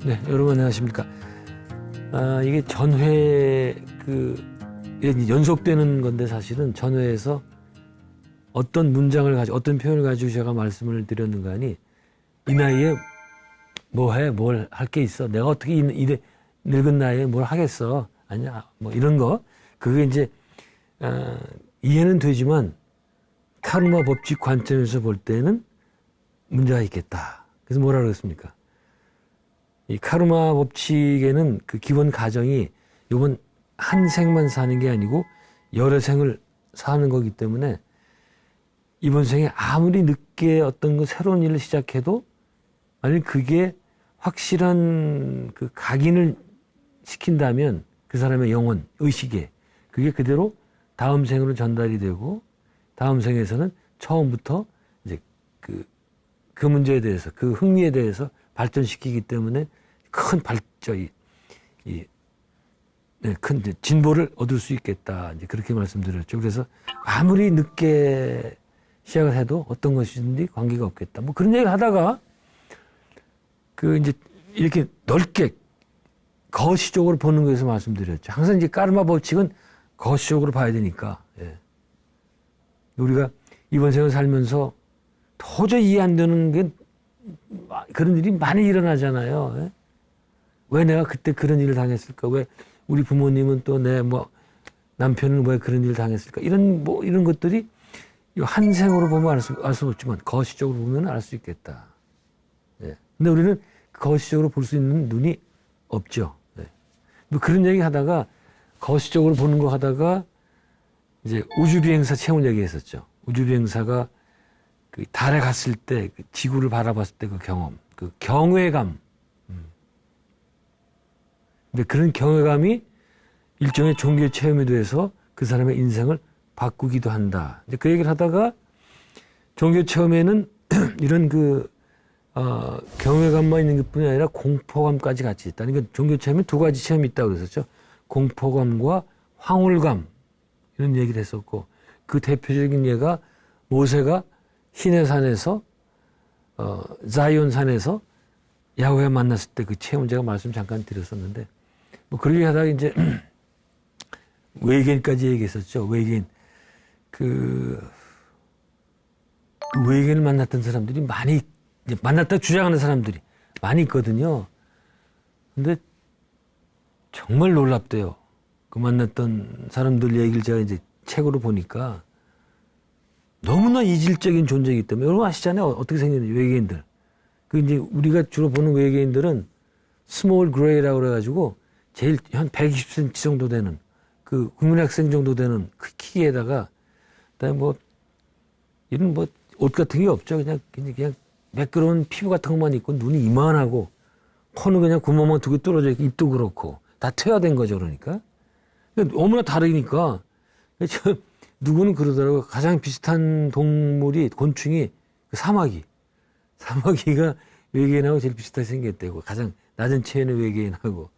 네, 여러분 안녕하십니까. 이게 전회 연속되는 건데 사실은 전회에서 어떤 문장을 가지고 어떤 표현을 가지고 제가 말씀을 드렸는가 하니 이 나이에 뭘 할 게 있어. 내가 어떻게 이 늙은 나이에 뭘 하겠어. 아니야. 뭐 이런 거. 그게 이제 이해는 되지만 카르마 법칙 관점에서 볼 때는 문제가 있겠다. 그래서 뭐라 그랬습니까? 이 카르마 법칙에는 그 기본 가정이 요번 한 생만 사는 게 아니고 여러 생을 사는 거기 때문에 이번 생에 아무리 늦게 어떤 거 새로운 일을 시작해도 만약 그게 확실한 그 각인을 시킨다면 그 사람의 영혼, 의식에 그게 그대로 다음 생으로 전달이 되고 다음 생에서는 처음부터 이제 그 문제에 대해서 그 흥미에 대해서 발전시키기 때문에 큰 큰 진보를 얻을 수 있겠다. 이제 그렇게 말씀드렸죠. 그래서 아무리 늦게 시작을 해도 어떤 것이든지 관계가 없겠다. 뭐 그런 얘기를 하다가 이제 이렇게 넓게 거시적으로 보는 거에서 말씀드렸죠. 항상 이제 카르마 법칙은 거시적으로 봐야 되니까. 예. 우리가 이번 생을 살면서 도저히 이해 안 되는 게 그런 일이 많이 일어나잖아요. 예? 왜 내가 그때 그런 일을 당했을까? 왜 우리 부모님은 또 내 남편은 왜 그런 일을 당했을까? 이런 것들이 한 생으로 보면 알 수 없지만 거시적으로 보면 알 수 있겠다. 예. 근데 우리는 거시적으로 볼 수 있는 눈이 없죠. 예. 뭐 그런 얘기 하다가 거시적으로 보는 거 하다가 이제 우주비행사 체험 얘기했었죠. 우주비행사가 그 달에 갔을 때 그 지구를 바라봤을 때 그 경험, 그 경외감. 근데 그런 경외감이 일종의 종교 체험이 돼서 그 사람의 인생을 바꾸기도 한다. 이제 그 얘기를 하다가 종교 체험에는 이런 경외감만 있는 것뿐이 아니라 공포감까지 같이 있다. 그러니까 종교 체험에 두 가지 체험이 있다고 그랬었죠. 공포감과 황홀감 이런 얘기를 했었고 그 대표적인 예가 모세가 시내산에서 자이온 산에서 야훼와 만났을 때 그 체험 제가 말씀 잠깐 드렸었는데 뭐 그러게 하다가 이제 외계인까지 얘기했었죠. 외계인 외계인을 만났던 사람들이 많이 이제 만났다 주장하는 사람들이 많이 있거든요. 근데 정말 놀랍대요. 그 만났던 사람들 얘기를 제가 이제 책으로 보니까 너무나 이질적인 존재이기 때문에 여러분 아시잖아요. 어떻게 생겼는지 외계인들. 이제 우리가 주로 보는 외계인들은 스몰 그레이라고 그래가지고 제일 한 120cm 정도 되는 그 국민학생 정도 되는 그 키에다가 그다음에 이런 옷 같은 게 없죠. 그냥 매끄러운 피부 같은 것만 있고 눈이 이만하고 코는 그냥 구멍만 두 개 뚫어져 있고 입도 그렇고 다 퇴화된 거죠. 그러니까 너무나 다르니까 누구는 그러더라고요. 가장 비슷한 동물이 곤충이 그 사마귀가 외계인하고 제일 비슷하게 생겼대고 가장 낮은 체온의 외계인하고.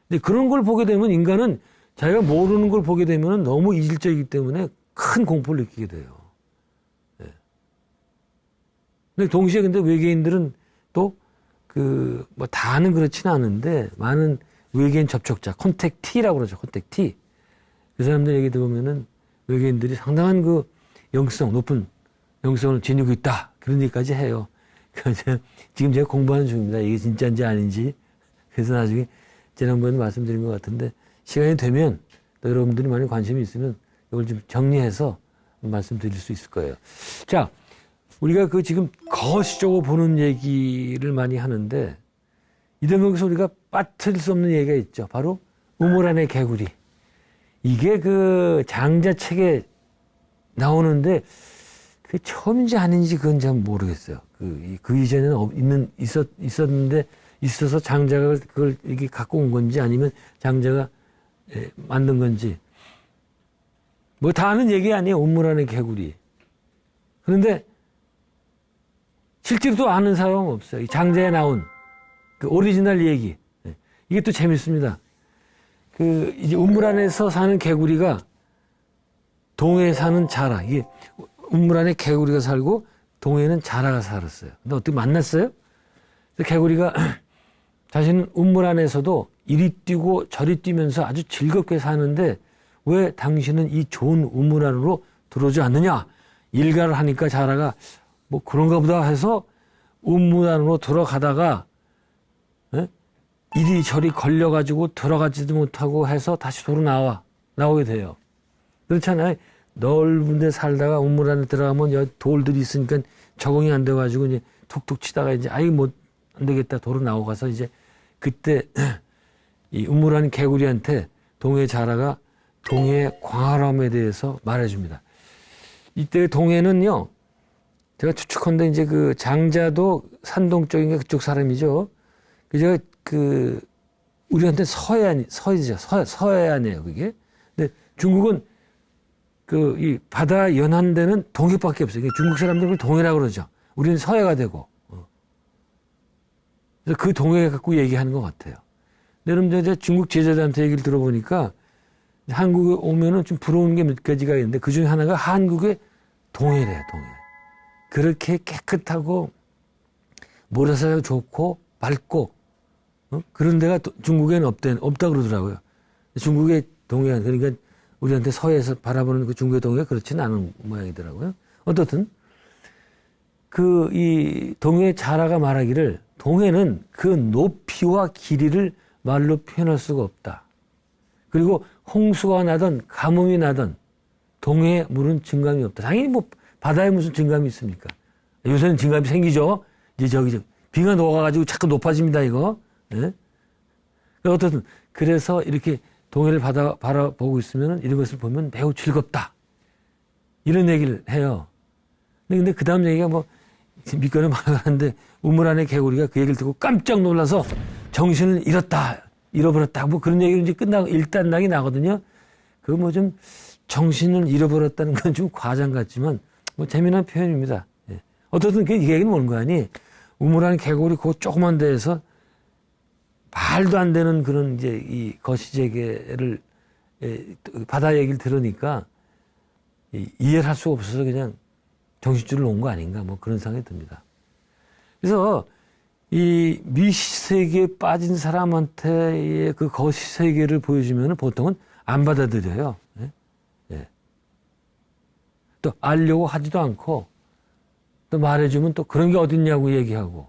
근데 그런 걸 보게 되면 인간은 자기가 모르는 걸 보게 되면 너무 이질적이기 때문에 큰 공포를 느끼게 돼요. 네. 근데 동시에 근데 외계인들은 또 다는 그렇지는 않은데 많은 외계인 접촉자, 컨택티라고 그러죠. 컨택티. 그 사람들 얘기 들어보면은 외계인들이 상당한 높은 영성을 지니고 있다. 그런 얘기까지 해요. 지금 제가 공부하는 중입니다. 이게 진짜인지 아닌지. 그래서 나중에 지난번에 말씀드린 것 같은데 시간이 되면 또 여러분들이 많이 관심이 있으면 이걸 좀 정리해서 말씀드릴 수 있을 거예요. 자, 우리가 지금 거시적으로 보는 얘기를 많이 하는데 이 대목에서 우리가 빠뜨릴 수 없는 얘기가 있죠. 바로 우물 안의 개구리. 이게 장자책에 나오는데 그게 처음인지 아닌지 그건 잘 모르겠어요. 그 이전에는 있어서 장자가 그걸 이렇게 갖고 온 건지 아니면 장자가 만든 건지. 다 아는 얘기 아니에요. 우물 안의 개구리. 그런데 실제로 또 아는 사람은 없어요. 이 장자에 나온 그 오리지널 얘기. 이게 또 재밌습니다. 이제 우물 안에서 사는 개구리가 동해에 사는 자라. 이게 우물 안에 개구리가 살고 동해에는 자라가 살았어요. 근데 어떻게 만났어요? 개구리가 자신은 우물 안에서도 이리 뛰고 저리 뛰면서 아주 즐겁게 사는데 왜 당신은 이 좋은 우물 안으로 들어오지 않느냐? 일가를 하니까 자라가 뭐 그런가 보다 해서 우물 안으로 들어가다가 이리저리 걸려가지고 들어가지도 못하고 해서 다시 도로 나오게 돼요. 그렇잖아요. 넓은 데 살다가 우물 안에 들어가면 돌들이 있으니까 적응이 안 돼가지고 이제 툭툭 치다가 이제 못 안 되겠다 도로 나오가서 이제 그때 이 우물 안 개구리한테 동해 자라가 동해의 광활함에 대해서 말해줍니다. 이때 동해는요, 제가 추측컨대 이제 그 장자도 산동 쪽인 게 그쪽 사람이죠. 그저 우리한테 서해안이에요, 그게. 근데 중국은 이 바다 연한 데는 동해밖에 없어요. 중국 사람들은 동해라고 그러죠. 우리는 서해가 되고. 그래서 그 동해 갖고 얘기하는 것 같아요. 근데 여러분, 이제 중국 제자들한테 얘기를 들어보니까 한국에 오면은 좀 부러운 게 몇 가지가 있는데 그 중에 하나가 한국의 동해래요, 동해. 그렇게 깨끗하고 모래사장 좋고 밝고 그런 데가 중국에는 없다 그러더라고요. 중국의 동해, 그러니까 우리한테 서해에서 바라보는 그 중국의 동해가 그렇지는 않은 모양이더라고요. 어떻든 이 동해 자라가 말하기를 동해는 그 높이와 길이를 말로 표현할 수가 없다. 그리고 홍수가 나든 가뭄이 나든 동해의 물은 증감이 없다. 당연히 뭐 바다에 무슨 증감이 있습니까? 요새는 증감이 생기죠. 이제 비가 녹아가지고 자꾸 높아집니다, 이거. 예? 어떻든 그래서 이렇게 동해를 바라보고 있으면 이런 것을 보면 매우 즐겁다. 이런 얘기를 해요. 근데 그 다음 얘기가 뭐 밑거는 말하는데 우물 안에 개구리가 그 얘기를 듣고 깜짝 놀라서 정신을 잃어버렸다. 뭐 그런 얘기를 이제 끝나고 일단락이 나거든요. 그거 뭐 좀 정신을 잃어버렸다는 건 좀 과장 같지만 뭐 재미난 표현입니다. 예. 어떻든 이 얘기는 뭔 거 아니? 우물 안에 개구리 그 조그만 데에서 말도 안 되는 그런 이제 이 거시재개를 바다 얘기를 들으니까 이해를 할 수가 없어서 그냥 정신줄을 놓은 거 아닌가 뭐 그런 생각이 듭니다. 그래서 이 미시세계에 빠진 사람한테의 그 거시세계를 보여주면 보통은 안 받아들여요. 예? 예. 또 알려고 하지도 않고 또 말해주면 또 그런 게 어딨냐고 얘기하고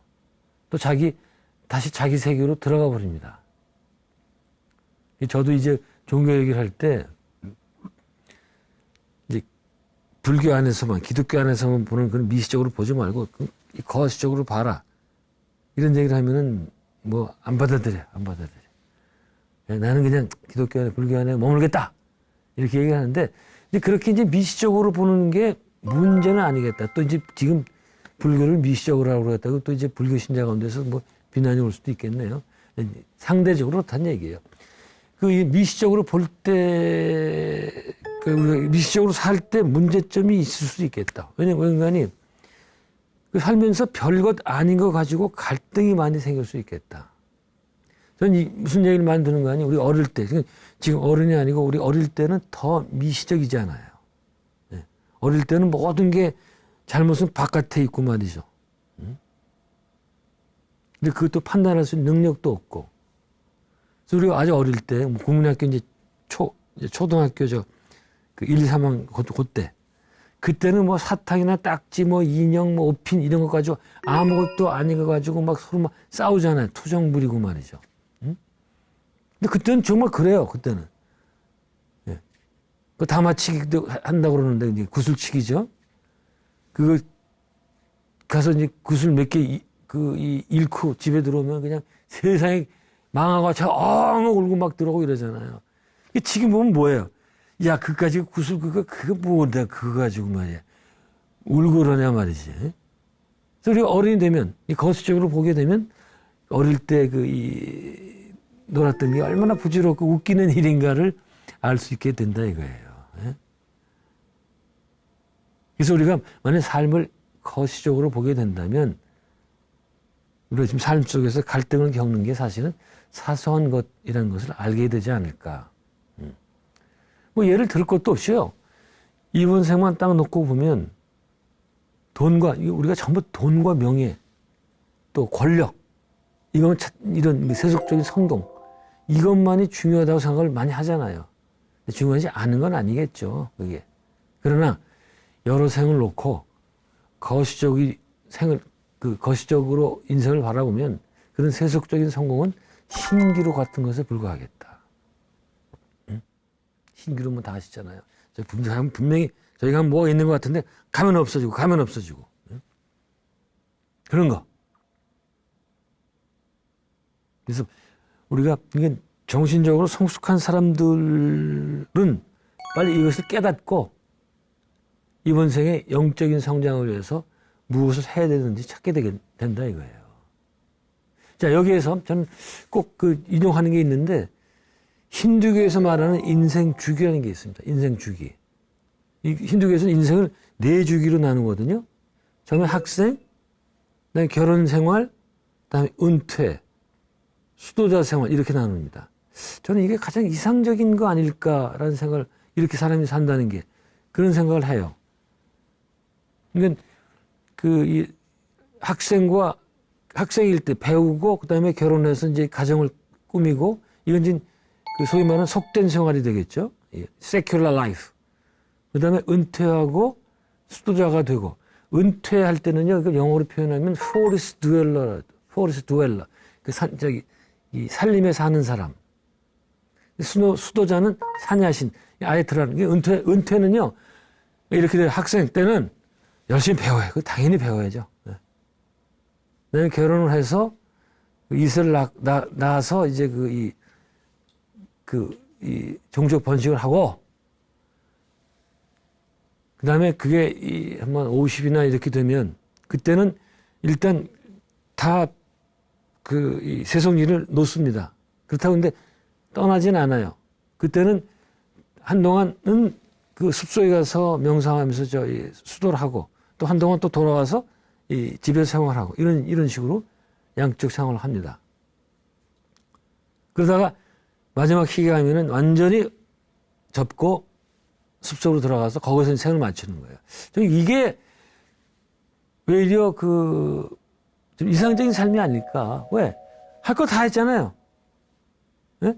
또 다시 자기 세계로 들어가 버립니다. 저도 이제 종교 얘기를 할 때 이제 불교 안에서만, 기독교 안에서만 보는 그런 미시적으로 보지 말고 거시적으로 봐라. 이런 얘기를 하면은 뭐 안 받아들여. 나는 그냥 기독교 안에, 불교 안에 머물겠다. 이렇게 얘기하는데 이제 그렇게 이제 미시적으로 보는 게 문제는 아니겠다. 또 이제 지금 불교를 미시적으로 하고 그랬다고 또 이제 불교 신자 가운데서 뭐 비난이 올 수도 있겠네요. 상대적으로 그렇다는 얘기예요. 미시적으로 볼 때, 우리가 미시적으로 살 때 문제점이 있을 수도 있겠다. 왜냐면 인간이 살면서 별것 아닌 거 가지고 갈등이 많이 생길 수 있겠다. 저는 무슨 얘기를 많이 듣는 거 아니? 우리 어릴 때, 지금 어른이 아니고 우리 어릴 때는 더 미시적이잖아요. 네. 어릴 때는 모든 게 잘못은 바깥에 있고 말이죠. 근데 그것도 판단할 수 있는 능력도 없고. 그래서 우리가 아주 어릴 때, 국민학교 이제 초등학교 1, 2, 3학년 그때. 그때는 뭐 사탕이나 딱지, 뭐 인형, 뭐 옷핀 이런 거 가지고 아무것도 아닌 거 가지고 막 서로 막 싸우잖아요. 투정 부리고 말이죠. 응? 근데 그때는 정말 그래요. 그때는. 예. 그 다마치기도 한다고 그러는데 이제 구슬치기죠. 그거 가서 이제 구슬 몇 개 잃고 집에 들어오면 그냥 세상에 망하고 엉엉 울고 막 들어오고 이러잖아요. 지금 보면 뭐예요? 야, 그까지 구슬 그거 뭐다 그거 가지고 말이야. 울고 그러냐 말이지. 그래서 우리가 어른이 되면 거시적으로 보게 되면 어릴 때 놀았던 게 얼마나 부질없고 웃기는 일인가를 알 수 있게 된다 이거예요. 그래서 우리가 만약 삶을 거시적으로 보게 된다면 우리가 지금 삶 속에서 갈등을 겪는 게 사실은 사소한 것이라는 것을 알게 되지 않을까. 뭐 예를 들 것도 없이요. 이번 생만 딱 놓고 보면 우리가 전부 돈과 명예, 또 권력, 이런 세속적인 성공, 이것만이 중요하다고 생각을 많이 하잖아요. 중요하지 않은 건 아니겠죠, 그게. 그러나 여러 생을 놓고 거시적으로 인생을 바라보면 그런 세속적인 성공은 신기루 같은 것에 불과하겠다. 응? 신기루면 다 아시잖아요. 분명히 저희가 뭐가 있는 것 같은데 가면 없어지고 응? 그런 거. 그래서 우리가 이게 정신적으로 성숙한 사람들은 빨리 이것을 깨닫고 이번 생에 영적인 성장을 위해서 무엇을 해야 되는지 찾게 된다 이거예요. 자, 여기에서 저는 꼭 인용하는 게 있는데 힌두교에서 말하는 인생 주기라는 게 있습니다. 인생 주기. 이 힌두교에서는 인생을 4주기로 나누거든요. 처음에 학생, 그다음에 결혼 생활, 그다음에 은퇴, 수도자 생활 이렇게 나눕니다. 저는 이게 가장 이상적인 거 아닐까라는 생각을 이렇게 사람이 산다는 게 그런 생각을 해요. 그러니까 이 학생일 때 배우고 그다음에 결혼해서 이제 가정을 꾸미고 이건 이제 소위 말하는 속된 생활이 되겠죠. secular life. 그다음에 은퇴하고 수도자가 되고 은퇴할 때는요. 영어로 표현하면 forest dweller. 이 산림에 사는 사람. 수도자는 산야신. 아예 들어가는 게 은퇴는요. 이렇게 학생 때는 열심히 배워요. 당연히 배워야죠. 네. 결혼을 해서 이슬을 낳아서 이제 이 종족 번식을 하고 그 다음에 그게 한번 50이나 이렇게 되면 그때는 일단 다 이 세속 일을 놓습니다. 그렇다고 근데 떠나진 않아요. 그때는 한동안은 그 숲속에 가서 명상하면서 수도를 하고 또 한동안 또 돌아와서 이 집에서 생활하고 이런 식으로 양쪽 생활을 합니다. 그러다가 마지막 시기가 하면은 완전히 접고 숲속으로 들어가서 거기서 생을 마치는 거예요. 이게 오히려 좀 이상적인 삶이 아닐까. 왜? 할 거 다 했잖아요. 예?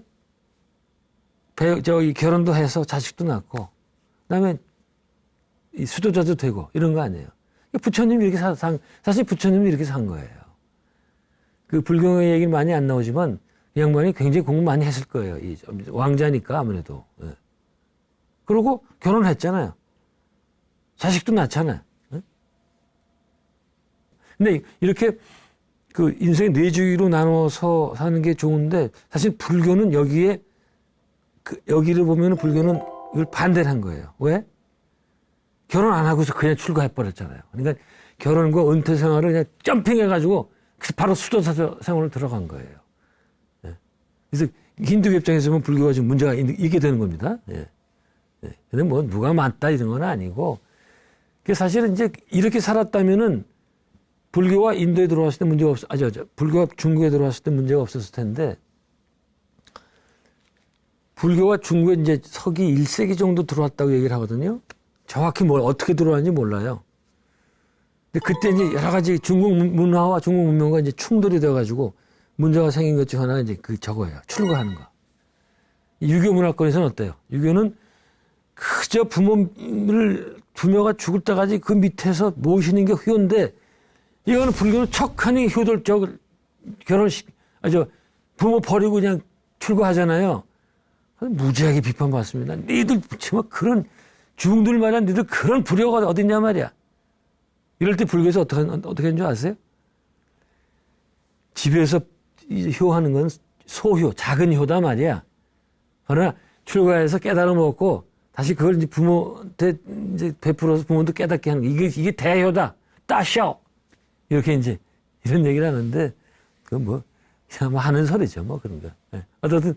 결혼도 해서 자식도 낳고, 그 다음에 수도자도 되고, 이런 거 아니에요. 부처님이 이렇게 사실 부처님이 이렇게 산 거예요. 불경의 얘기는 많이 안 나오지만, 이 양반이 굉장히 공부 많이 했을 거예요. 왕자니까 아무래도. 예. 그러고 결혼했잖아요. 자식도 낳잖아요. 예? 근데 이렇게 인생의 4주기로 나눠서 사는 게 좋은데, 사실 불교는 여기를 보면 불교는 이걸 반대를 한 거예요. 왜? 결혼 안 하고서 그냥 출가해버렸잖아요. 그러니까 결혼과 은퇴 생활을 그냥 점핑해가지고 바로 수도사 생활로 들어간 거예요. 예. 그래서 힌두교 입장에서 보면 불교가 지금 문제가 있게 되는 겁니다. 예. 예. 근데 뭐 누가 맞다 이런 건 아니고, 사실은 이제 이렇게 살았다면은 불교가 인도에 들어왔을 때 문제가 불교가 중국에 들어왔을 때 문제가 없었을 텐데, 불교가 중국에 이제 서기 1세기 정도 들어왔다고 얘기를 하거든요. 정확히 어떻게 들어왔는지 몰라요. 근데 그때 이제 여러 가지 중국 문화와 중국 문명과 이제 충돌이 되어가지고 문제가 생긴 것 중 하나가 이제 저거예요. 출가하는 거. 유교 문화권에서는 어때요? 유교는 그저 부모가 죽을 때까지 그 밑에서 모시는 게 효인데, 이거는 불교는 척하니 효돌적 부모 버리고 그냥 출가하잖아요. 무지하게 비판받습니다. 니들 정말 그런 중들 말이야. 니들 그런 불효가 어딨냐 말이야. 이럴 때 불교에서 어떻게 하는 줄 아세요? 집에서 효하는 건 소효, 작은 효다 말이야. 그러나 출가해서 깨달아 먹고 다시 그걸 이제 부모한테 이제 베풀어서 부모도 깨닫게 하는 거. 이게 대효다. 따셔. 이렇게 이제 이런 얘기를 하는데, 그건 그냥 하는 소리죠. 그런 거. 예. 어쨌든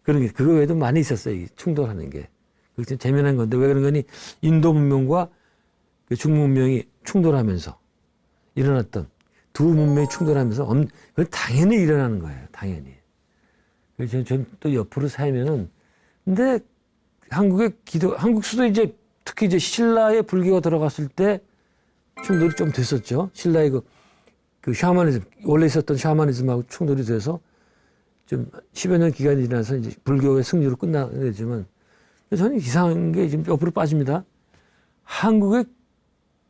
그런 게, 그거 외에도 많이 있었어요. 충돌하는 게. 그게 좀 재미난 건데, 왜 그런 거니? 인도 문명과 중국 문명이 충돌하면서 일어났던 두 문명이 충돌하면서, 그건 당연히 일어나는 거예요. 당연히. 그래서 저는 또 옆으로 살면은, 근데 한국 수도 이제 특히 이제 신라의 불교가 들어갔을 때 충돌이 좀 됐었죠. 신라의 그 샤머니즘, 원래 있었던 샤머니즘하고 충돌이 돼서 좀 10여 년 기간이 지나서 이제 불교의 승리로 끝나겠지만 저는 이상한 게 지금 옆으로 빠집니다. 한국에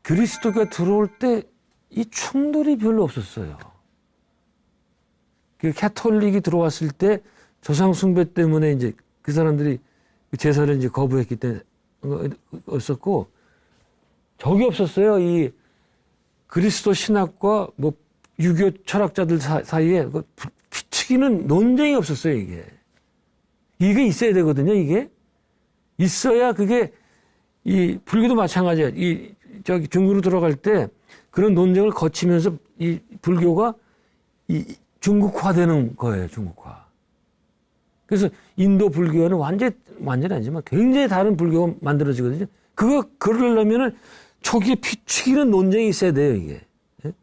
그리스도가 들어올 때 이 충돌이 별로 없었어요. 그 캐톨릭이 들어왔을 때 조상 숭배 때문에 이제 그 사람들이 제사를 이제 거부했기 때문에 없었고 적이 없었어요. 이 그리스도 신학과 뭐 유교 철학자들 사이에 피치기는 논쟁이 없었어요. 이게 있어야 되거든요. 이게 있어야 그게 이 불교도 마찬가지야. 이 저기 중국으로 들어갈 때 그런 논쟁을 거치면서 이 불교가 이 중국화되는 거예요. 중국화. 그래서 인도 불교는 완전히 아니지만 굉장히 다른 불교가 만들어지거든요. 그러려면은 초기에 피튀기는 논쟁이 있어야 돼요, 이게. 예?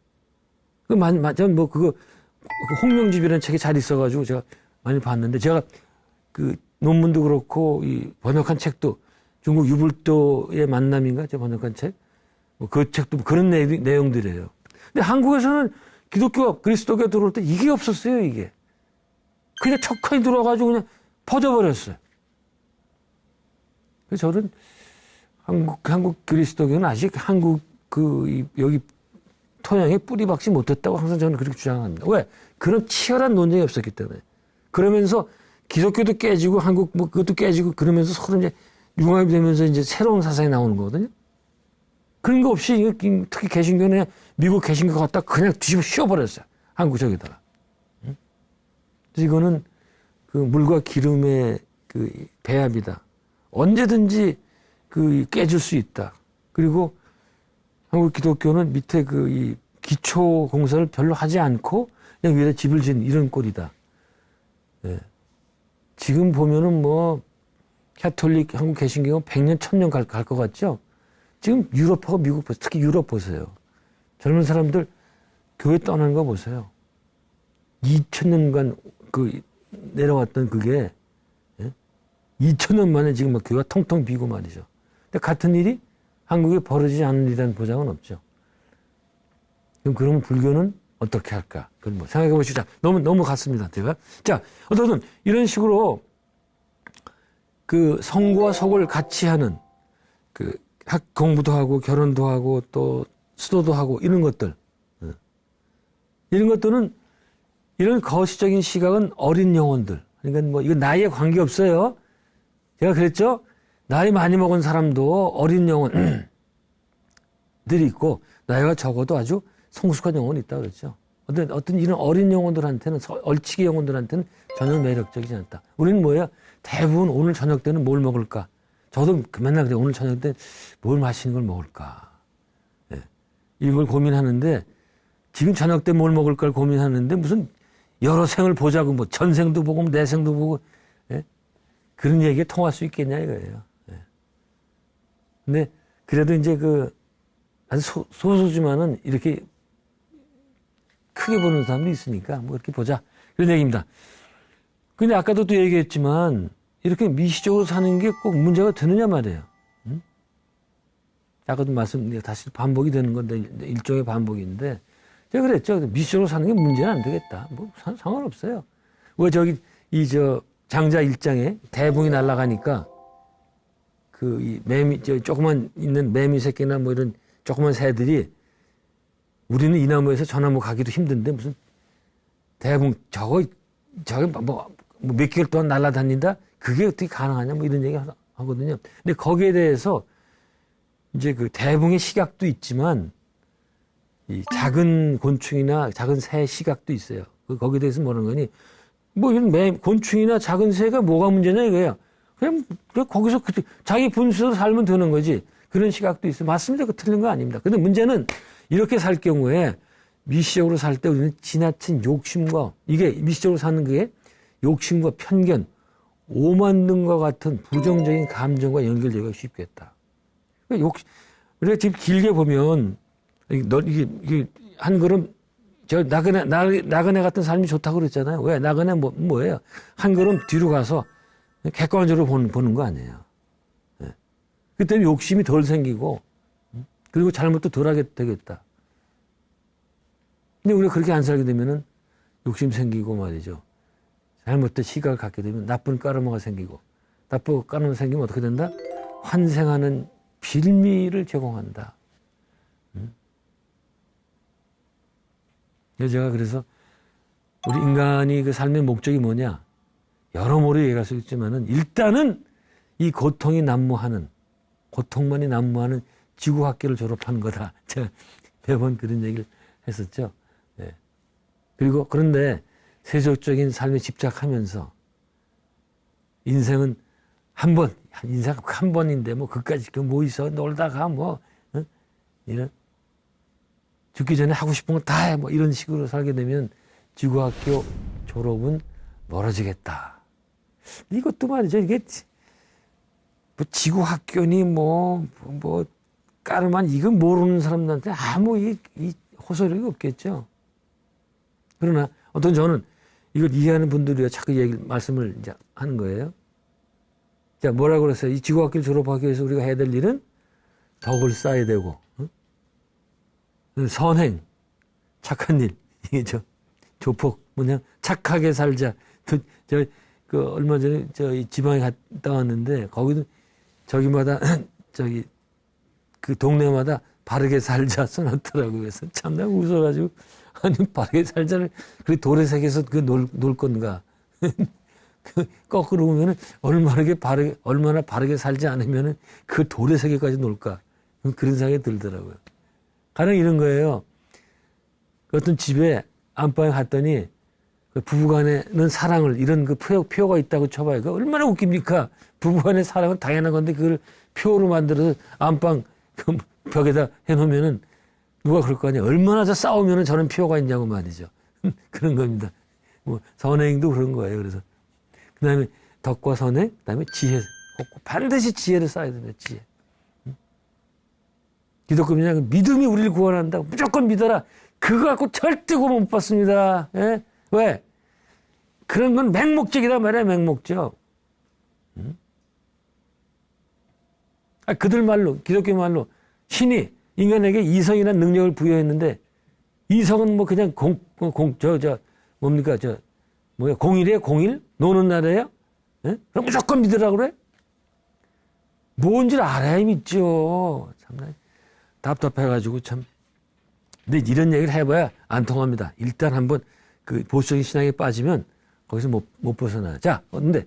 저는 뭐 홍명집이라는 책이 잘 있어가지고 제가 많이 봤는데 제가 그 논문도 그렇고 이 번역한 책도 중국 유불도의 만남인가? 제가 번역한 책? 뭐 그 책도 그런 내용들이에요. 근데 한국에서는 기독교, 그리스도교 들어올 때 이게 없었어요, 이게. 그냥 척하니 들어와가지고 그냥 퍼져버렸어요. 그래서 저는 한국 그리스도교는 아직 한국 여기 토양에 뿌리 박지 못했다고 항상 저는 그렇게 주장합니다. 왜? 그런 치열한 논쟁이 없었기 때문에. 그러면서 기독교도 깨지고 한국 뭐 그것도 깨지고 그러면서 서로 이제 융합이 되면서 이제 새로운 사상이 나오는 거거든요. 그런 거 없이 특히 개신교는 미국 개신교 갖다 그냥 뒤집어 씌워버렸어요. 한국 저기다가. 그래서 이거는 그 물과 기름의 그 배합이다. 언제든지 깨질 수 있다. 그리고 한국 기독교는 밑에 이 기초 공사를 별로 하지 않고 그냥 위에다 집을 지은 이런 꼴이다. 예. 지금 보면은 뭐 캐톨릭 한국 개신교는 100년, 1000년 갈 것 같죠? 지금 유럽하고 미국, 특히 유럽 보세요. 젊은 사람들 교회 떠나는 거 보세요. 2000년간 내려왔던 그게, 예? 2000년 만에 지금 막 교회가 텅텅 비고 말이죠. 근데 같은 일이 한국에 벌어지지 않는 일이라는 보장은 없죠. 그러면 불교는 어떻게 할까? 그건 뭐 생각해 보시죠. 너무 같습니다. 제가. 자, 어쨌든 이런 식으로 그 성과 속을 같이 하는 공부도 하고 결혼도 하고 또 수도도 하고 이런 것들. 이런 것들은 이런 거시적인 시각은 어린 영혼들. 그러니까 뭐 이건 나이에 관계없어요. 제가 그랬죠? 나이 많이 먹은 사람도 어린 영혼들이 있고 나이가 적어도 아주 성숙한 영혼이 있다 그랬죠. 어떤 이런 어린 영혼들한테는 얼치기 영혼들한테는 전혀 매력적이지 않다. 우리는 뭐예요? 대부분 오늘 저녁 때는 뭘 먹을까? 저도 맨날 그래. 오늘 저녁 때 뭘 맛있는 걸 먹을까? 예. 이걸 고민하는데 지금 저녁 때 뭘 먹을까를 고민하는데 무슨 여러 생을 보자고 뭐 전생도 보고 내생도 보고 예? 그런 얘기가 통할 수 있겠냐 이거예요. 예. 근데 그래도 이제 아주 소수지만은 이렇게 크게 보는 사람도 있으니까 뭐 이렇게 보자 그런 얘기입니다. 근데 아까도 또 얘기했지만 이렇게 미시적으로 사는 게 꼭 문제가 되느냐 말이에요. 응? 아까도 다시 반복이 되는 건데 일종의 반복인데 제가 그랬죠. 미시적으로 사는 게 문제는 안 되겠다. 뭐 상관없어요. 왜 장자 1장에 대붕이 날아가니까 이 매미 조그만 있는 매미 새끼나 뭐 이런 조그만 새들이 우리는 이 나무에서 저 나무 가기도 힘든데 무슨 대붕 저거 뭐 몇 개월 동안 날아다닌다? 그게 어떻게 가능하냐? 뭐 이런 얘기 하거든요. 근데 거기에 대해서 이제 대붕의 시각도 있지만 이 작은 곤충이나 작은 새의 시각도 있어요. 거기에 대해서 뭐라는 거니? 뭐 이런 곤충이나 작은 새가 뭐가 문제냐 이거예요. 그냥 거기서 자기 분수로 살면 되는 거지. 그런 시각도 있어요. 맞습니다. 틀린 거 아닙니다. 근데 문제는 이렇게 살 경우에 미시적으로 살 때 우리는 지나친 욕심과 이게 미시적으로 사는 게 욕심과 편견, 오만 등과 같은 부정적인 감정과 연결되기가 쉽겠다. 우리가 지금 길게 보면 이게 한 걸음 나그네 같은 삶이 좋다고 그랬잖아요. 왜 나그네 뭐예요? 한 걸음 뒤로 가서 객관적으로 보는 거 아니에요. 네. 그때 욕심이 덜 생기고 그리고 잘못도 덜 하게 되겠다. 근데 우리가 그렇게 안 살게 되면은 욕심 생기고 말이죠. 잘못된 시각을 갖게 되면 나쁜 까르마가 생기고, 나쁜 까르마가 생기면 어떻게 된다? 환생하는 빌미를 제공한다. 제가 그래서 우리 인간이 그 삶의 목적이 뭐냐? 여러모로 얘기할 수 있지만은 일단은 이 고통이 난무하는, 고통만이 난무하는 지구학교를 졸업하는 거다. 제가 매번 그런 얘기를 했었죠. 네. 그리고 그런데 세속적인 삶에 집착하면서 인생은 인생 한 번인데 뭐 그까짓 뭐 있어 놀다가 뭐 이런 죽기 전에 하고 싶은 거 다 해 뭐 이런 식으로 살게 되면 지구학교 졸업은 멀어지겠다. 이것도 말이죠. 이게 뭐 지구학교니 뭐 까르만 이건 모르는 사람들한테 아무 이 호소력이 없겠죠. 그러나 어떤 저는 이걸 이해하는 분들이 자꾸 말씀을 이제 하는 거예요. 자, 뭐라고 그랬어요? 이 지구학교를 졸업하기 위해서 우리가 해야 될 일은 덕을 쌓아야 되고, 선행, 착한 일, 이게 조폭, 착하게 살자. 얼마 전에 이 지방에 갔다 왔는데, 거기도 저기마다, 그 동네마다 바르게 살자 써놨더라고요. 그래서 참 내가 웃어가지고, 아니, 바르게 살자를, 그 돌의 세계에서 놀 건가. 거꾸로 보면은 얼마나 바르게 살지 않으면은 그 돌의 세계까지 놀까. 그런 생각이 들더라고요. 가령 이런 거예요. 어떤 집에 안방에 갔더니 그 부부간에는 사랑을 이런 그 표가 있다고 쳐봐요. 그 얼마나 웃깁니까? 부부간의 사랑은 당연한 건데 그걸 표로 만들어서 안방 그 벽에다 해놓으면은 누가 그럴 거 아니에요. 얼마나 저 싸우면은 저는 표가 있냐고 말이죠. 그런 겁니다. 뭐 선행도 그런 거예요. 그래서 그 다음에 덕과 선행, 그 다음에 지혜. 반드시 지혜를 쌓아야 됩니다. 지혜. 기독교는 믿음이 우리를 구원한다고 무조건 믿어라. 그거 갖고 절대 구원 못 받습니다. 예? 왜? 그런 건 맹목적이란 말이야, 맹목적. 그들 말로, 기독교 말로 신이 인간에게 이성이라는 능력을 부여했는데 이성은 뭐 그냥 공일이에요? 공일? 노는 날이에요? 예? 그럼 무조건 믿으라고 그래? 뭔지를 알아야 믿죠. 참나 답답해가지고 참. 근데 이런 얘기를 해봐야 안 통합니다. 일단 한번 그 보수적인 신앙에 빠지면 거기서 못 벗어나. 자, 근데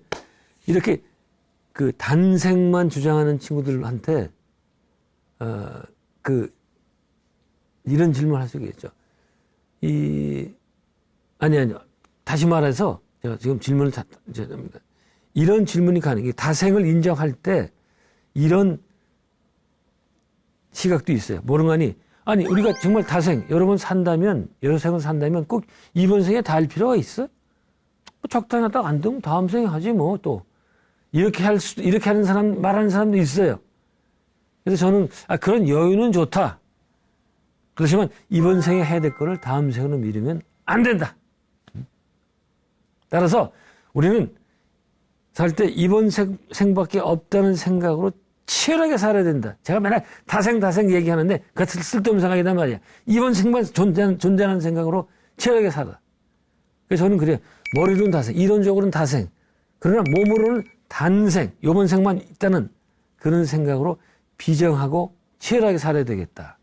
이렇게 그 단생만 주장하는 친구들한테 이런 질문을 할 수 있겠죠. 아니요. 다시 말해서 제가 지금 질문을 이런 질문이 가능해요. 다생을 인정할 때 이런 시각도 있어요. 모르가니 아니 우리가 정말 다생 여러 생을 산다면 꼭 이번 생에 다 할 필요가 있어? 적당히 하다가 안 되면 다음 생에 하지 뭐 또 이렇게 하는 사람 말하는 사람도 있어요. 그래서 저는 그런 여유는 좋다. 그렇지만 이번 생에 해야 될 거를 다음 생으로 미루면 안 된다. 따라서 우리는 살 때 이번 생밖에 없다는 생각으로 치열하게 살아야 된다. 제가 맨날 다생 얘기하는데 그거 쓸데없는 생각이란 말이야. 이번 생만 존재하는 생각으로 치열하게 살아. 그래서 저는 그래요. 머리로는 다생, 이론적으로는 다생. 그러나 몸으로는 단생, 이번 생만 있다는 그런 생각으로 비정하고 치열하게 살아야 되겠다.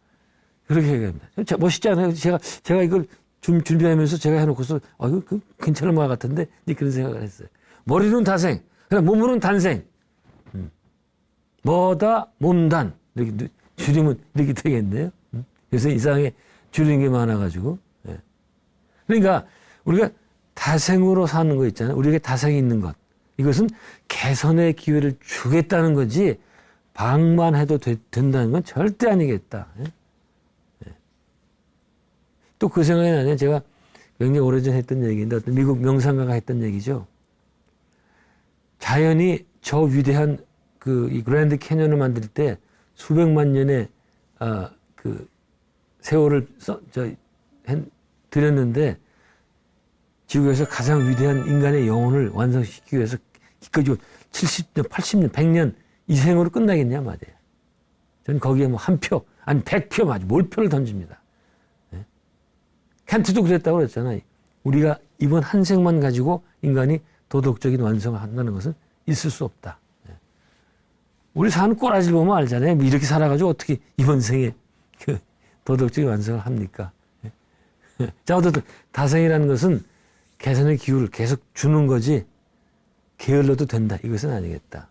그렇게 얘기합니다. 멋있지 않아요? 제가 이걸 준비하면서 제가 해놓고서 이거 괜찮을 것 같은데 그런 생각을 했어요. 머리로는 다생, 그러나 몸으로는 단생. 뭐다 몸단 이렇게 줄이면 이렇게 되겠네요. 그래서 이상하게 줄이는 게 많아가지고. 예. 그러니까 우리가 다생으로 사는 거 있잖아요. 우리에게 다생이 있는 것. 이것은 개선의 기회를 주겠다는 거지 방만해도 된다는 건 절대 아니겠다. 예? 예. 또 그 생각이 나네요. 제가 굉장히 오래전에 했던 얘기인데 어떤 미국 명상가가 했던 얘기죠. 자연이 저 위대한 이 그랜드 캐년을 만들 때 수백만 년의 그 세월을 들였는데 지구에서 가장 위대한 인간의 영혼을 완성시키기 위해서 기껏 70년, 80년, 100년 이 생으로 끝나겠냐 말이에요. 저는 거기에 뭐 한 표, 아니 100표 맞아. 몰표를 던집니다. 네? 칸트도 그랬다고 그랬잖아요. 우리가 이번 한 생만 가지고 인간이 도덕적인 완성을 한다는 것은 있을 수 없다. 우리 사는 꼬라지 보면 알잖아요. 뭐 이렇게 살아가지고 어떻게 이번 생에 그 도덕적인 완성을 합니까? 자, 어쨌든 다생이라는 것은 개선의 기후를 계속 주는 거지 게을러도 된다. 이것은 아니겠다.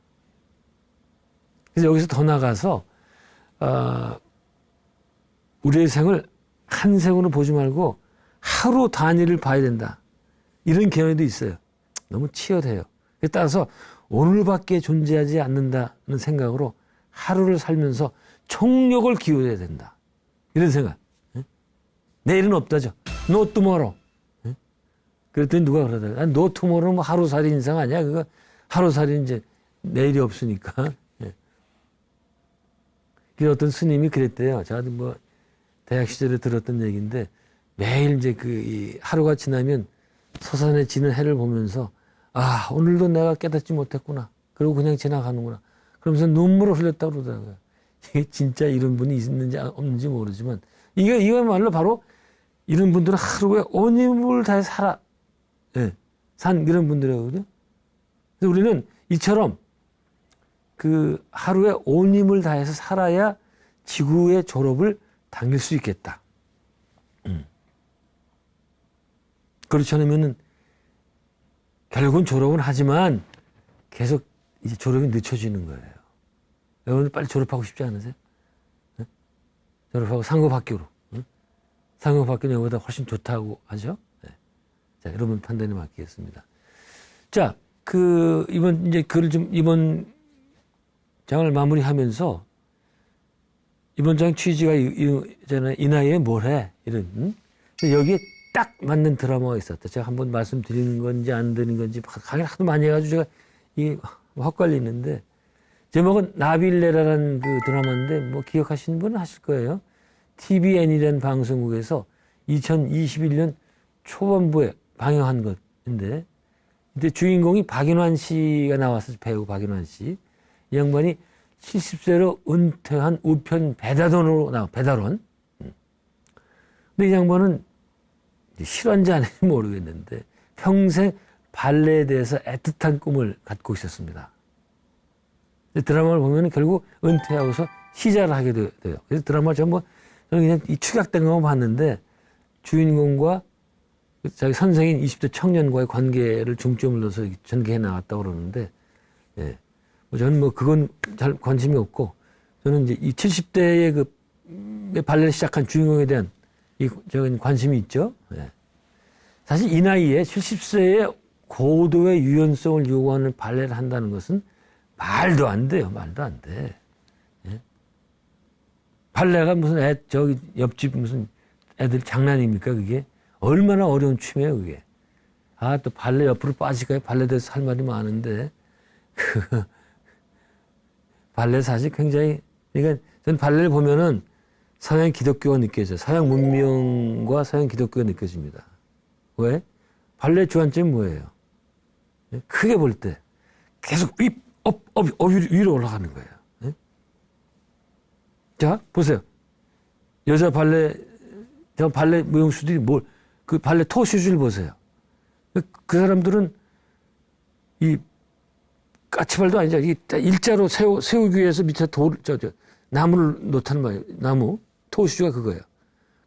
그래서 여기서 더 나가서 우리의 생을 한 생으로 보지 말고 하루 단위를 봐야 된다. 이런 개념도 있어요. 너무 치열해요. 따라서 오늘밖에 존재하지 않는다는 생각으로 하루를 살면서 총력을 기울여야 된다. 이런 생각. 내일은 없다죠. No tomorrow. 그랬더니 누가 그러더라고요. No tomorrow는 뭐 하루살이 인상 아니야? 그거 하루살이 이제 내일이 없으니까. 그래서 어떤 스님이 그랬대요. 제가 뭐 대학 시절에 들었던 얘기인데 매일 이제 이 하루가 지나면 솟아내지는 해를 보면서 아, 오늘도 내가 깨닫지 못했구나. 그리고 그냥 지나가는구나. 그러면서 눈물을 흘렸다고 그러더라고요. 이게 진짜 이런 분이 있는지 없는지 모르지만 이거야말로 바로 이런 분들은 하루에 온 힘을 다해 살아. 예, 산 이런 분들이거든요. 그래서 우리는 이처럼 그 하루에 온 힘을 다해서 살아야 지구의 졸업을 당길 수 있겠다. 그렇지 않으면은 결국은 졸업은 하지만 계속 이제 졸업이 늦춰지는 거예요. 여러분들 빨리 졸업하고 싶지 않으세요? 네? 졸업하고 상급학교로. 네? 상급학교는 여보다 훨씬 좋다고 하죠? 네. 자, 여러분 판단에 맡기겠습니다. 자, 이번 장을 마무리하면서 이번 장 취지가 이 나이에 뭘 해? 이런. 여기에 딱 맞는 드라마가 있었다. 제가 한번 말씀드리는 건지 안 드리는 건지 강의를 하도 많이 해가지고 제가 헛갈리는데 제목은 나빌레라라는 그 드라마인데 뭐 기억하시는 분은 하실 거예요. TVN이라는 방송국에서 2021년 초반부에 방영한 것인데 이때 주인공이 박인환 씨가 나왔어요. 배우 박인환 씨. 이 양반이 70세로 은퇴한 우편 배달원으로 나와. 배달원. 근데 이 양반은 실화인지 아닌지 모르겠는데 평생 발레에 대해서 애틋한 꿈을 갖고 있었습니다. 드라마를 보면 결국 은퇴하고서 시작을 하게 돼요. 그래서 드라마를 저는 그냥 이 축약된 것만 봤는데 주인공과 자기 선생인 20대 청년과의 관계를 중점을 둬서 전개해 나갔다고 그러는데, 예. 저는 뭐 그건 잘 관심이 없고, 저는 이제 이 70대의 그 발레를 시작한 주인공에 대한 저는 관심이 있죠. 예. 사실 이 나이에 70세에 고도의 유연성을 요구하는 발레를 한다는 것은 말도 안 돼요. 말도 안 돼. 예? 발레가 무슨 저기 옆집 무슨 애들 장난입니까, 그게? 얼마나 어려운 춤이에요, 그게. 아, 또 발레 옆으로 빠질까요? 발레에 대해서 할 말이 많은데. 발레 사실 굉장히, 그러니까 전 발레를 보면은 서양 기독교가 느껴져요. 서양 문명과 서양 기독교가 느껴집니다. 왜? 발레 주안점이 뭐예요? 크게 볼 때 계속 위로 올라가는 거예요. 네? 자, 보세요. 여자 발레, 저 발레 무용수들이 그 발레 토슈즈를 보세요. 그 사람들은 이 까치발도 아니죠. 일자로 세우기 위해서 밑에 나무를 놓다는 말이에요. 나무. 토슈즈가 그거예요.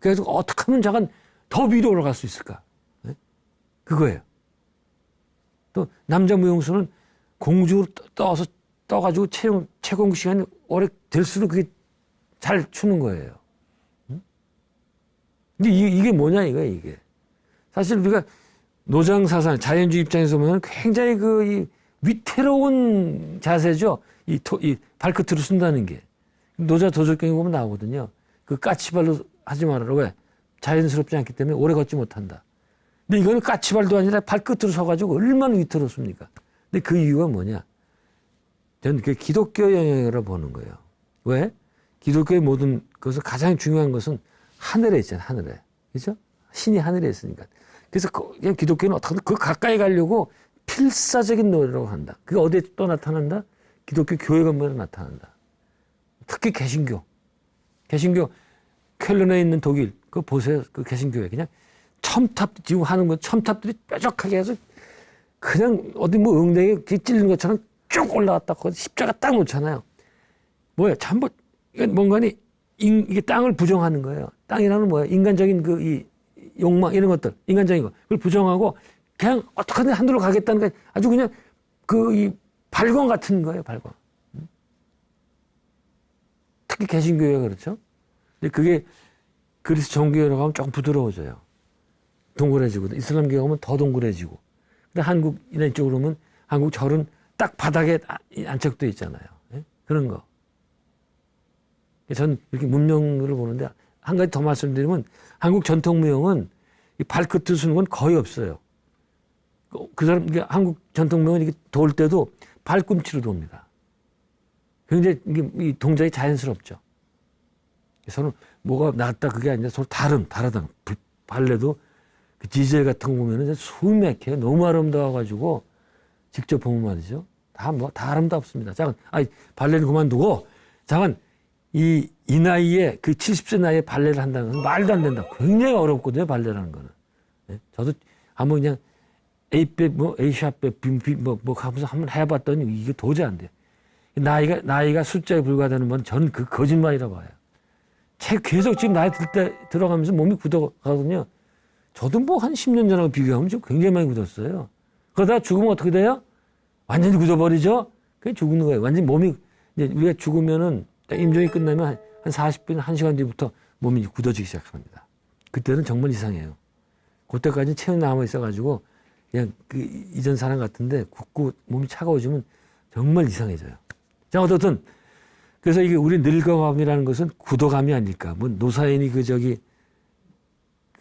그래서 어떻게 하면 잠깐 더 위로 올라갈 수 있을까? 네? 그거예요. 또 남자 무용수는 공중으로 떠가지고 채공 시간이 오래 될수록 그게 잘 추는 거예요. 근데 이게 뭐냐 이거야 이게. 사실 우리가 노장사상 자연주의 입장에서 보면 굉장히 이 위태로운 자세죠. 이 발끝으로 쓴다는 게. 노자 도적경에 보면 나오거든요. 그 까치발로 하지 말아라. 왜? 자연스럽지 않기 때문에 오래 걷지 못한다. 근데 이거는 까치발도 아니라 발끝으로 서가지고 얼마나 위태롭습니까? 근데 그 이유가 뭐냐? 저는 그 기독교 영역이라고 보는 거예요. 왜? 기독교의 모든 것은 가장 중요한 것은 하늘에 있잖아요. 하늘에. 그죠? 신이 하늘에 있으니까. 그래서 그냥 기독교는 어떻게든 그 가까이 가려고 필사적인 노력을 한다. 그게 어디에 또 나타난다? 기독교 교회 건물에 나타난다. 특히 개신교. 쾰른에 있는 독일, 그거 보세요. 그 개신교회. 그냥 첨탑, 지금 하는 거 첨탑들이 뾰족하게 해서 그냥 어디 뭐 엉덩이에 찔린 것처럼 쭉 올라갔다 거기 십자가 딱 놓잖아요. 뭐야, 전부, 이건 뭔가니, 이게 땅을 부정하는 거예요. 땅이라는 뭐야, 인간적인 그, 이 욕망, 이런 것들, 인간적인 거. 그걸 부정하고, 그냥 어떻게든 하늘로 가겠다는 게 아주 그냥 그, 이 발광 같은 거예요, 발광. 특히 개신교회가 그렇죠. 근데 그게 그리스 정교회로 가면 조금 부드러워져요. 동그래지고, 이슬람교회 가면 더 동그래지고. 근데 한국이나 이쪽으로 오면 한국 절은 딱 바닥에 안착돼 있잖아요. 예? 그런 거. 저는 이렇게 문명을 보는데 한 가지 더 말씀드리면 한국 전통 무용은 발끝을 쓰는 건 거의 없어요. 그 사람, 한국 전통 무용은 이게 돌 때도 발꿈치로 돕니다. 굉장히 이 동작이 자연스럽죠. 서로 뭐가 낫다 그게 아니라 서로 다르다. 발레도 그 디젤 같은 거 보면은 숨 막혀요. 너무 아름다워가지고 직접 보면 말이죠. 다 아름답습니다. 잠깐, 발레는 그만두고, 잠깐, 이 나이에, 그 70세 나이에 발레를 한다는 건 말도 안 된다. 굉장히 어렵거든요, 발레라는 거는. 예? 저도 한번 그냥 A백, A샵백, 하면서 한번 해봤더니 이게 도저히 안 돼요. 나이가 숫자에 불과하다는 건 저는 그 거짓말이라고 봐요. 계속 지금 나이 들어가면서 몸이 굳어가거든요. 저도 뭐 한 10년 전하고 비교하면 좀 굉장히 많이 굳었어요. 그러다가 죽으면 어떻게 돼요? 완전히 굳어버리죠? 그게 죽는 거예요. 완전히 몸이, 이제 우리가 죽으면은, 임종이 끝나면 한 40분, 1시간 뒤부터 몸이 굳어지기 시작합니다. 그때는 정말 이상해요. 그때까지는 체온 남아 있어가지고, 그냥 그 이전 사람 같은데, 굳고 몸이 차가워지면 정말 이상해져요. 자, 어떻든, 그래서 이게 우리 늙어감이라는 것은 굳어감이 아닐까. 뭐, 노사인이 그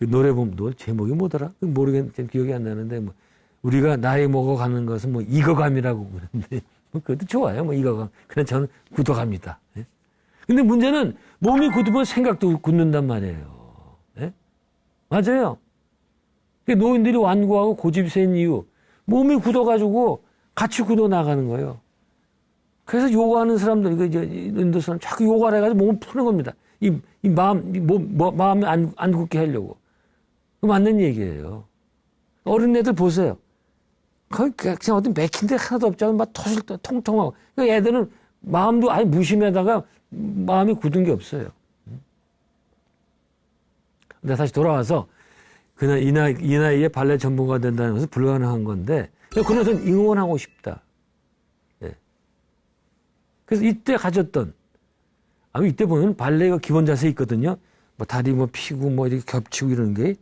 노래 보면, 제목이 뭐더라? 모르겠는데, 기억이 안 나는데, 뭐, 우리가 나이 먹어가는 것은 뭐, 익어감이라고 그러는데, 뭐, 그것도 좋아요. 뭐, 익어감. 그냥 저는 굳어갑니다. 예? 근데 문제는 몸이 굳으면 생각도 굳는단 말이에요. 예? 맞아요. 노인들이 완고하고 고집이 센 이유, 몸이 굳어가지고 같이 굳어 나가는 거예요. 그래서 요가하는 사람들, 이제 인도 사람 자꾸 요가를 해가지고 몸을 푸는 겁니다. 이 마음이 안 굳게 하려고. 그 맞는 얘기예요. 어린애들 보세요. 거의 그냥 어디 맥힌 데 하나도 없잖아요. 막 통통하고. 그러니까 애들은 마음도 아예 무심하다가 마음이 굳은 게 없어요. 근데 다시 돌아와서 그날 이 나이에 발레 전문가가 된다는 것은 불가능한 건데, 그래서 저는 응원하고 싶다. 네. 그래서 이때 가졌던, 이때 보면 발레가 기본 자세 있거든요. 뭐 다리 피고 이렇게 겹치고 이런 게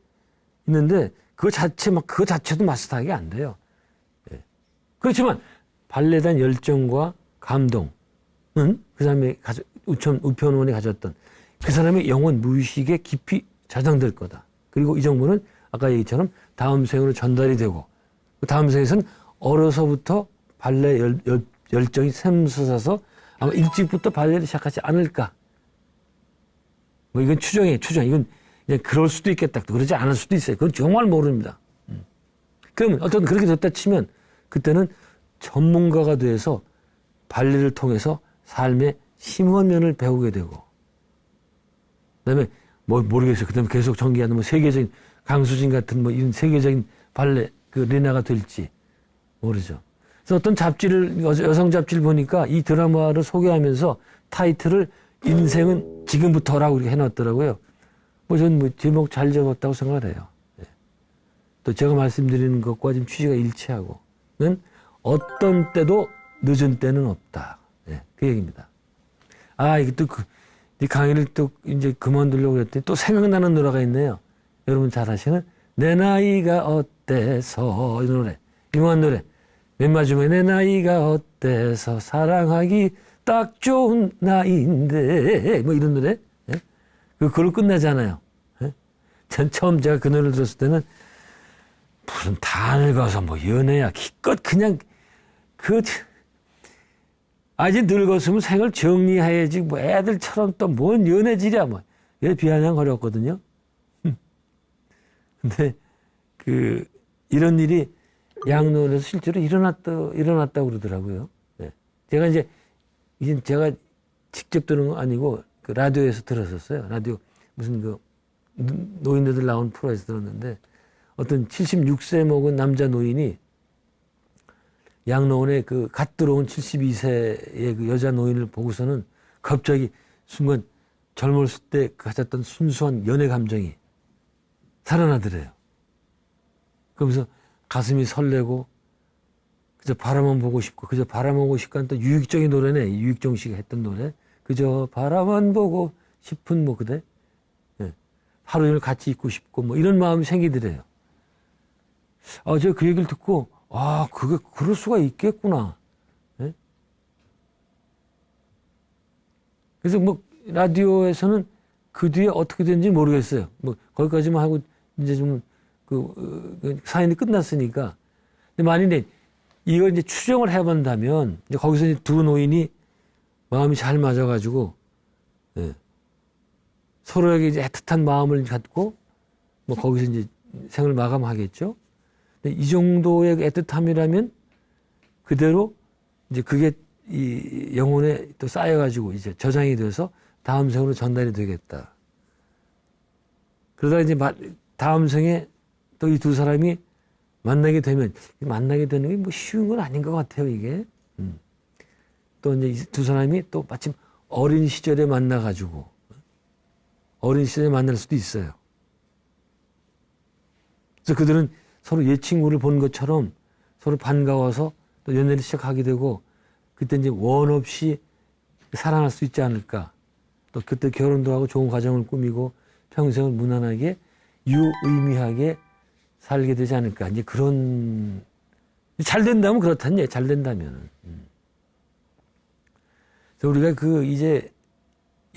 있는데, 그거 자체도 마스터하기 안 돼요. 네. 그렇지만 발레에 대한 열정과 감동은 그 사람이 우편원이 가졌던 그 사람의 영혼 무의식에 깊이 저장될 거다. 그리고 이 정보는 아까 얘기처럼 다음 생으로 전달이 되고, 그 다음 생에서는 어려서부터 발레 열정이 샘솟아서 아마 일찍부터 발레를 시작하지 않을까. 뭐 이건 추정이에요, 추정. 이건 그냥 그럴 수도 있겠다. 그러지 않을 수도 있어요. 그건 정말 모릅니다. 그러면 어떤 그렇게 됐다 치면 그때는 전문가가 돼서 발레를 통해서 삶의 심오한 면을 배우게 되고, 그다음에 모르겠어요. 그다음에 계속 전개하는 세계적인 강수진 같은 이런 세계적인 발레 리나가 될지 모르죠. 그래서 어떤 잡지를 여성 잡지를 보니까 이 드라마를 소개하면서 타이틀을 인생은 지금부터라고 이렇게 해놨더라고요. 저는 제목 잘 적었다고 생각을 해요. 네. 또 제가 말씀드리는 것과 지금 취지가 일치하고, 어떤 때도 늦은 때는 없다. 네, 그 얘기입니다. 이게 또 이 강의를 또 이제 그만두려고 그랬더니 또 생각나는 노래가 있네요. 여러분 잘 아시는 내 나이가 어때서, 이 노래, 유명한 노래. 맨 마지막에 내 나이가 어때서 사랑하기 딱 좋은 나이인데, 이런 노래. 예? 그걸로 끝나잖아요. 예? 전 처음 제가 그 노래를 들었을 때는 무슨 다 늙어서 연애야 기껏 그냥 이제 늙었으면 생을 정리해야지 애들처럼 또 뭔 연애질이야 이래 비아냥거렸거든요. 근데 이런 일이 양로원에서 실제로 일어났다고 그러더라고요. 네. 제가 직접 들은 거 아니고 라디오에서 들었었어요. 라디오 무슨 노인네들 나온 프로에서 들었는데 어떤 76세 먹은 남자 노인이 양로원에 그 갓 들어온 72세의 그 여자 노인을 보고서는 갑자기 순간 젊었을 때 가졌던 순수한 연애 감정이 살아나더래요. 그러면서 가슴이 설레고 그저 바라만 보고 싶고 그저 바라만 보고 싶고 하는 또 유익적인 노래네. 유익정 씨가 했던 노래. 그저 바라만 보고 싶은 뭐 그대. 예. 하루 종일 같이 있고 싶고 뭐 이런 마음이 생기더래요. 제가 그 얘기를 듣고 그게 그럴 수가 있겠구나. 예? 그래서 뭐 라디오에서는 그 뒤에 어떻게 된지 모르겠어요. 뭐 거기까지만 하고 이제 좀 그 사연이 끝났으니까. 근데 만약에 이걸 이제 추정을 해본다면 이제 거기서 이제 두 노인이 마음이 잘 맞아가지고 예. 서로에게 이제 애틋한 마음을 갖고 뭐 거기서 이제 생을 마감하겠죠. 근데 이 정도의 애틋함이라면 그대로 이제 그게 이 영혼에 또 쌓여가지고 이제 저장이 돼서 다음 생으로 전달이 되겠다. 그러다가 이제 다음 생에 또 이 두 사람이 만나게 되면 만나게 되는 게 뭐 쉬운 건 아닌 것 같아요, 이게. 또 이제 이 두 사람이 또 마침 어린 시절에 만나가지고 어린 시절에 만날 수도 있어요. 그래서 그들은 서로 옛 친구를 본 것처럼 서로 반가워서 또 연애를 시작하게 되고 그때 이제 원 없이 사랑할 수 있지 않을까. 또 그때 결혼도 하고 좋은 가정을 꾸미고 평생을 무난하게 유의미하게 살게 되지 않을까. 이제 그런 잘 된다면 그렇다는 얘기. 잘 된다면은. 그래서 우리가 그 이제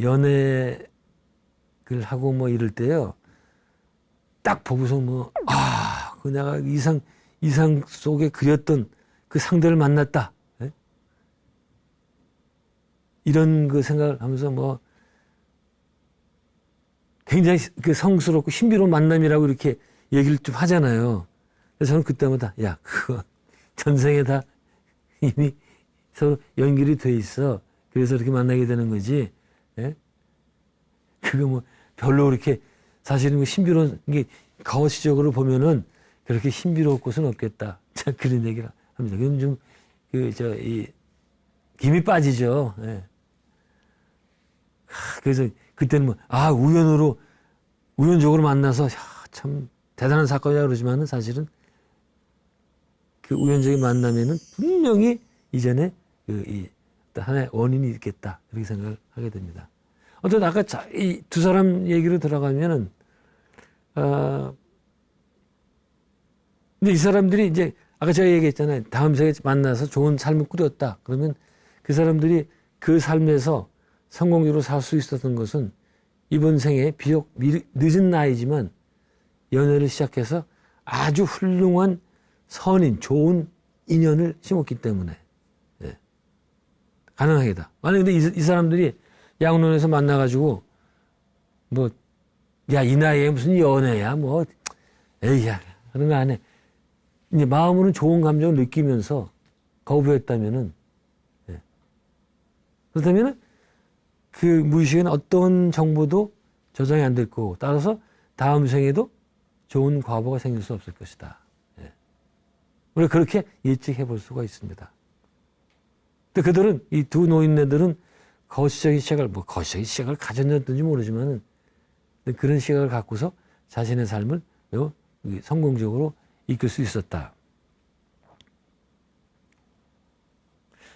연애를 하고 뭐 이럴 때요. 딱 보고서 그 내가 이상 속에 그렸던 그 상대를 만났다. 네? 이런 그 생각을 하면서 뭐 굉장히 그 성스럽고 신비로운 만남이라고 이렇게 얘기를 좀 하잖아요. 그래서 저는 그때마다 그거 전생에 다 이미 서로 연결이 돼 있어. 그래서 이렇게 만나게 되는 거지. 예? 그거 뭐 별로 그렇게 사실은 그 신비로운 게 가오시적으로 보면은 그렇게 신비로울 곳은 없겠다. 자, 그런 얘기를 합니다. 그럼 좀 김이 빠지죠. 예. 그래서 그때는 우연적으로 만나서 참 대단한 사건이라고 그러지만은 사실은 그 우연적인 만남에는 분명히 이전에 하나의 원인이 있겠다. 그렇게 생각을 하게 됩니다. 어쨌든 아까 이 두 사람 얘기로 들어가면은, 근데 이 사람들이 이제 아까 제가 얘기했잖아요. 다음 생에 만나서 좋은 삶을 꾸렸다. 그러면 그 사람들이 그 삶에서 성공적으로 살 수 있었던 것은 이번 생에 비록 늦은 나이지만 연애를 시작해서 아주 훌륭한 선인, 좋은 인연을 심었기 때문에 가능하겠다. 만약에 근데 이 사람들이 양론에서 만나가지고 이 나이에 무슨 연애야 에이야 그런 거 안 해. 이제 마음으로는 좋은 감정을 느끼면서 거부했다면은 그렇다면은 그 무의식에는 어떤 정보도 저장이 안 될 거고 따라서 다음 생에도 좋은 과보가 생길 수 없을 것이다. 우리가 그렇게 예측해 볼 수가 있습니다. 근데 그들은 이 두 노인네들은 거시적인 시각을 가졌는지 모르지만은 그런 시각을 갖고서 자신의 삶을 성공적으로 이끌 수 있었다.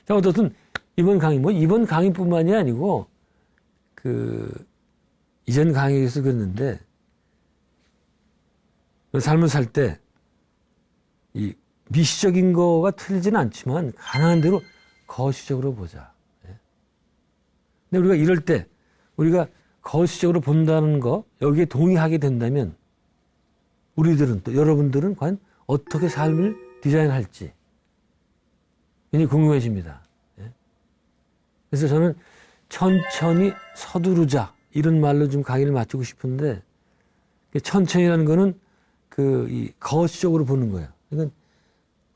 자, 어쨌든 이번 강의뿐만이 아니고 이전 강의에서 그랬는데 삶을 살 때 이 미시적인 거가 틀리지는 않지만 가능한 대로 거시적으로 보자. 근데 우리가 이럴 때 우리가 거시적으로 본다는 거 여기에 동의하게 된다면 우리들은 또 여러분들은 과연 어떻게 삶을 디자인할지 굉장히 궁금해집니다. 그래서 저는 천천히 서두르자 이런 말로 좀 강의를 마치고 싶은데 천천히라는 거는 이 거시적으로 보는 거예요.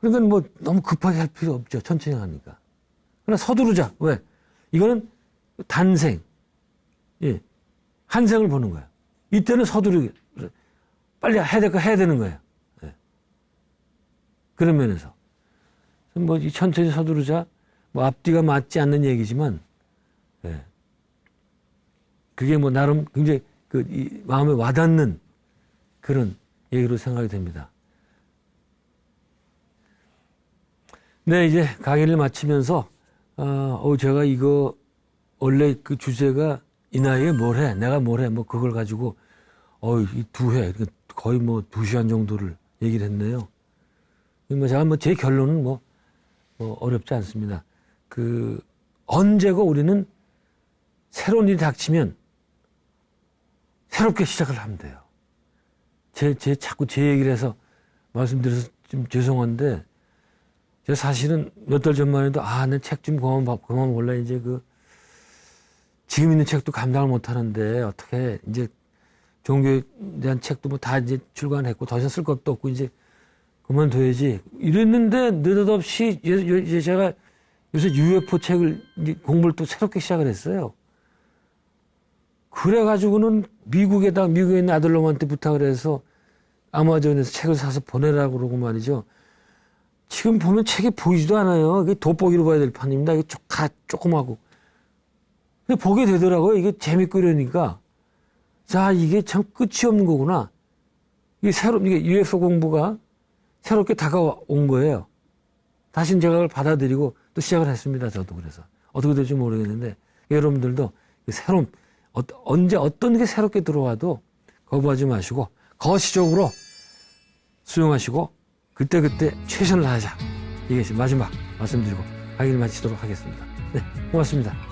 그러니까 뭐 너무 급하게 할 필요 없죠. 천천히 하니까. 그러나 서두르자. 왜? 이거는 단생, 한 생을 보는 거예요. 이때는 서두르기. 빨리 해야 될 거 해야 되는 거예요. 그런 면에서. 뭐, 이 천천히 서두르자, 뭐, 앞뒤가 맞지 않는 얘기지만, 예. 그게 뭐, 나름 굉장히 이 마음에 와닿는 그런 얘기로 생각이 됩니다. 네, 이제 강의를 마치면서, 제가 이거, 원래 그 주제가 이 나이에 뭘 해? 내가 뭘 해? 뭐, 그걸 가지고, 이 2회, 거의 뭐 2시간 정도를 얘기를 했네요. 뭐 제가 뭐 제 결론은 뭐 어렵지 않습니다. 언제고 우리는 새로운 일이 닥치면 새롭게 시작을 하면 돼요. 자꾸 제 얘기를 해서 말씀드려서 좀 죄송한데, 제가 사실은 몇 달 전만 해도, 내 책 좀 그만 볼래. 이제 지금 있는 책도 감당을 못 하는데, 어떻게, 이제, 종교에 대한 책도 뭐 다 이제 출간했고, 더 이상 쓸 것도 없고, 이제 그만둬야지. 이랬는데, 느닷없이, 이제 제가 요새 UFO 책을, 공부를 또 새롭게 시작을 했어요. 그래가지고는 미국에 있는 아들놈한테 부탁을 해서 아마존에서 책을 사서 보내라고 그러고 말이죠. 지금 보면 책이 보이지도 않아요. 이게 돋보기로 봐야 될 판입니다. 이게 조그마하고. 근데 보게 되더라고요. 이게 재밌고 이러니까. 자, 이게 참 끝이 없는 거구나. 이게 UFO 공부가 새롭게 다가온 거예요. 다시 제가 그걸 받아들이고 또 시작을 했습니다. 저도 그래서. 어떻게 될지 모르겠는데, 여러분들도 새로운, 언제 어떤 게 새롭게 들어와도 거부하지 마시고, 거시적으로 수용하시고, 그때그때 최선을 다하자. 이게 마지막 말씀드리고 강의를 마치도록 하겠습니다. 네, 고맙습니다.